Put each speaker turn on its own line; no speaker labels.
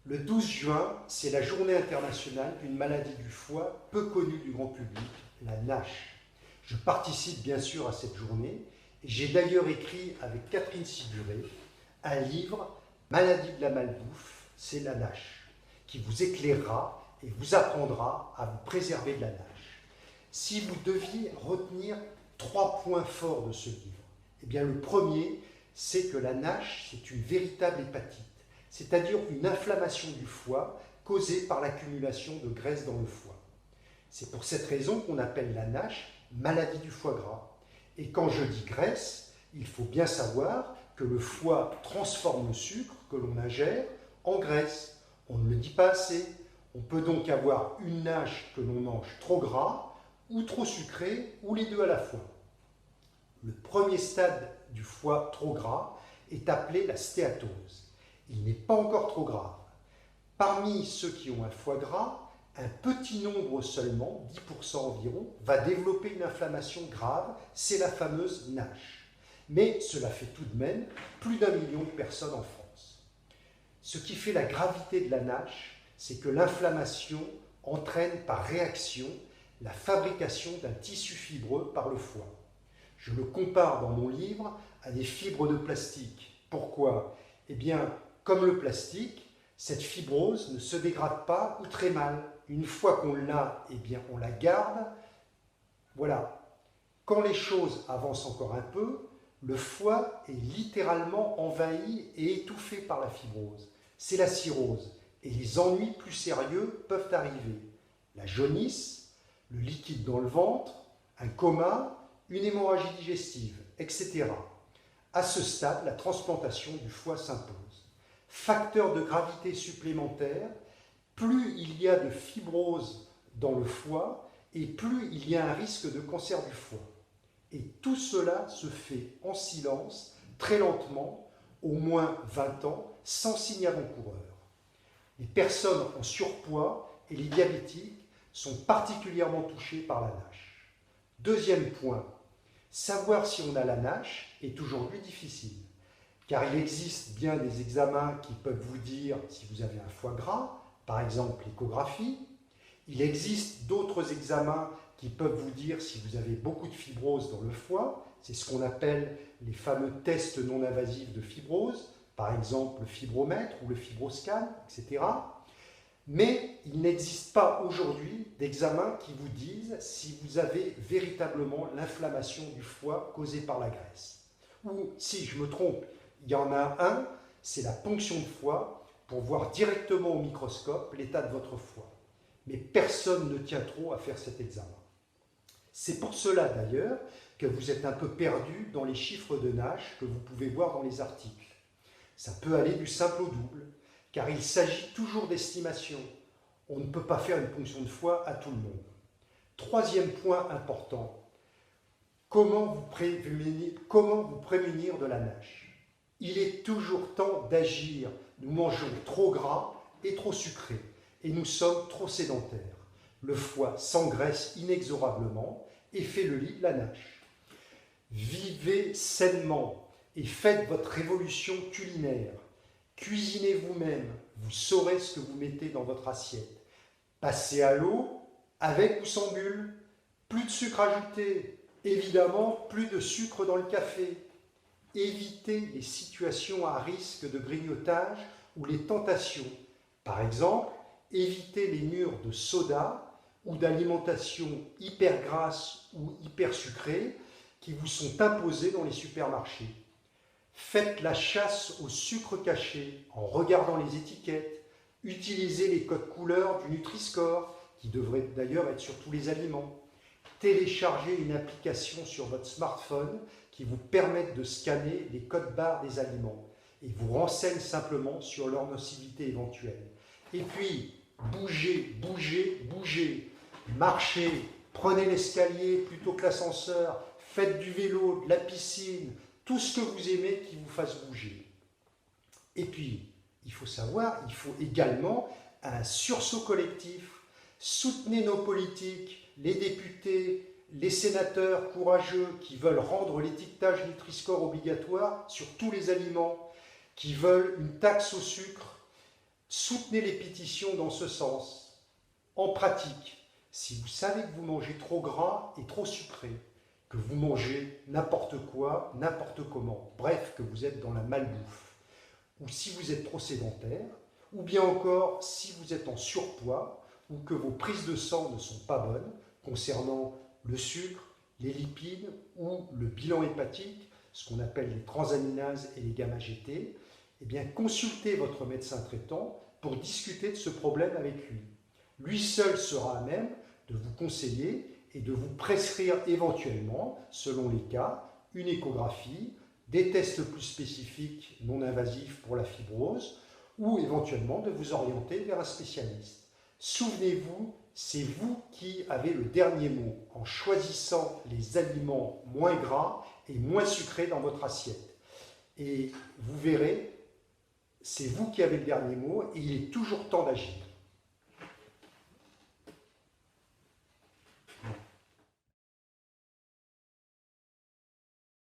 Le 12 juin, c'est la journée internationale d'une maladie du foie peu connue du grand public, la NASH. Je participe bien sûr à cette journée et j'ai d'ailleurs écrit avec Catherine Siburé un livre, Maladie de la malbouffe, c'est la NASH, qui vous éclairera et vous apprendra à vous préserver de la NASH. Si vous deviez retenir 3 points forts de ce livre, eh bien le premier, c'est que la NASH, c'est une véritable hépatite, c'est-à-dire une inflammation du foie causée par l'accumulation de graisse dans le foie. C'est pour cette raison qu'on appelle la NASH maladie du foie gras. Et quand je dis graisse, il faut bien savoir que le foie transforme le sucre que l'on ingère en graisse. On ne le dit pas assez. On peut donc avoir une NASH que l'on mange trop gras ou trop sucré ou les deux à la fois. Le premier stade du foie trop gras est appelé la stéatose. Il n'est pas encore trop grave. Parmi ceux qui ont un foie gras, un petit nombre seulement, 10% environ, va développer une inflammation grave, c'est la fameuse NASH. Mais cela fait tout de même plus d'1 million de personnes en France. Ce qui fait la gravité de la NASH, c'est que l'inflammation entraîne par réaction la fabrication d'un tissu fibreux par le foie. Je le compare dans mon livre à des fibres de plastique. Pourquoi ? Eh bien, comme le plastique, cette fibrose ne se dégrade pas ou très mal. Une fois qu'on l'a, eh bien, on la garde. Voilà. Quand les choses avancent encore un peu, le foie est littéralement envahi et étouffé par la fibrose. C'est la cirrhose. Et les ennuis plus sérieux peuvent arriver. La jaunisse, le liquide dans le ventre, un coma, une hémorragie digestive, etc. À ce stade, la transplantation du foie s'impose. Facteur de gravité supplémentaire, plus il y a de fibrose dans le foie et plus il y a un risque de cancer du foie. Et tout cela se fait en silence, très lentement, au moins 20 ans, sans signe avant-coureur. Les personnes en surpoids et les diabétiques sont particulièrement touchés par la NASH. Deuxième point, savoir si on a la NASH est aujourd'hui difficile, car il existe bien des examens qui peuvent vous dire si vous avez un foie gras, par exemple l'échographie. Il existe d'autres examens qui peuvent vous dire si vous avez beaucoup de fibrose dans le foie. C'est ce qu'on appelle les fameux tests non invasifs de fibrose, par exemple le fibromètre ou le fibroscan, etc. Mais il n'existe pas aujourd'hui d'examens qui vous disent si vous avez véritablement l'inflammation du foie causée par la graisse. Ou, si je me trompe, il y en a un, c'est la ponction de foie pour voir directement au microscope l'état de votre foie. Mais personne ne tient trop à faire cet examen. C'est pour cela d'ailleurs que vous êtes un peu perdu dans les chiffres de NASH que vous pouvez voir dans les articles. Ça peut aller du simple au double, car il s'agit toujours d'estimation. On ne peut pas faire une ponction de foie à tout le monde. Troisième point important, comment vous prémunir de la NASH ? Il est toujours temps d'agir. Nous mangeons trop gras et trop sucré, et nous sommes trop sédentaires. Le foie s'engraisse inexorablement et fait le lit de la NASH. Vivez sainement et faites votre révolution culinaire. Cuisinez vous-même, vous saurez ce que vous mettez dans votre assiette. Passez à l'eau, avec ou sans bulle. Plus de sucre ajouté, évidemment, plus de sucre dans le café. Évitez les situations à risque de grignotage ou les tentations. Par exemple, évitez les murs de soda ou d'alimentation hyper grasse ou hyper sucrée qui vous sont imposés dans les supermarchés. Faites la chasse au sucre caché en regardant les étiquettes. Utilisez les codes couleurs du Nutri-Score, qui devrait d'ailleurs être sur tous les aliments. Téléchargez une application sur votre smartphone qui vous permette de scanner les codes barres des aliments et vous renseigne simplement sur leur nocivité éventuelle. Et puis, bougez, bougez, bougez. Marchez, prenez l'escalier plutôt que l'ascenseur, faites du vélo, de la piscine, tout ce que vous aimez qui vous fasse bouger. Et puis, il faut savoir, il faut également un sursaut collectif. Soutenez nos politiques, les députés, les sénateurs courageux qui veulent rendre l'étiquetage Nutri-Score obligatoire sur tous les aliments, qui veulent une taxe au sucre, Soutenez les pétitions dans ce sens. En pratique, si vous savez que vous mangez trop gras et trop sucré, que vous mangez n'importe quoi, n'importe comment, bref, que vous êtes dans la malbouffe, ou si vous êtes trop sédentaire, ou bien encore si vous êtes en surpoids, ou que vos prises de sang ne sont pas bonnes concernant le sucre, les lipides ou le bilan hépatique, ce qu'on appelle les transaminases et les gamma-GT, eh bien consultez votre médecin traitant pour discuter de ce problème avec lui. Lui seul sera à même de vous conseiller et de vous prescrire éventuellement, selon les cas, une échographie, des tests plus spécifiques non invasifs pour la fibrose, ou éventuellement de vous orienter vers un spécialiste. Souvenez-vous, c'est vous qui avez le dernier mot en choisissant les aliments moins gras et moins sucrés dans votre assiette. Et vous verrez, c'est vous qui avez le dernier mot et il est toujours temps d'agir.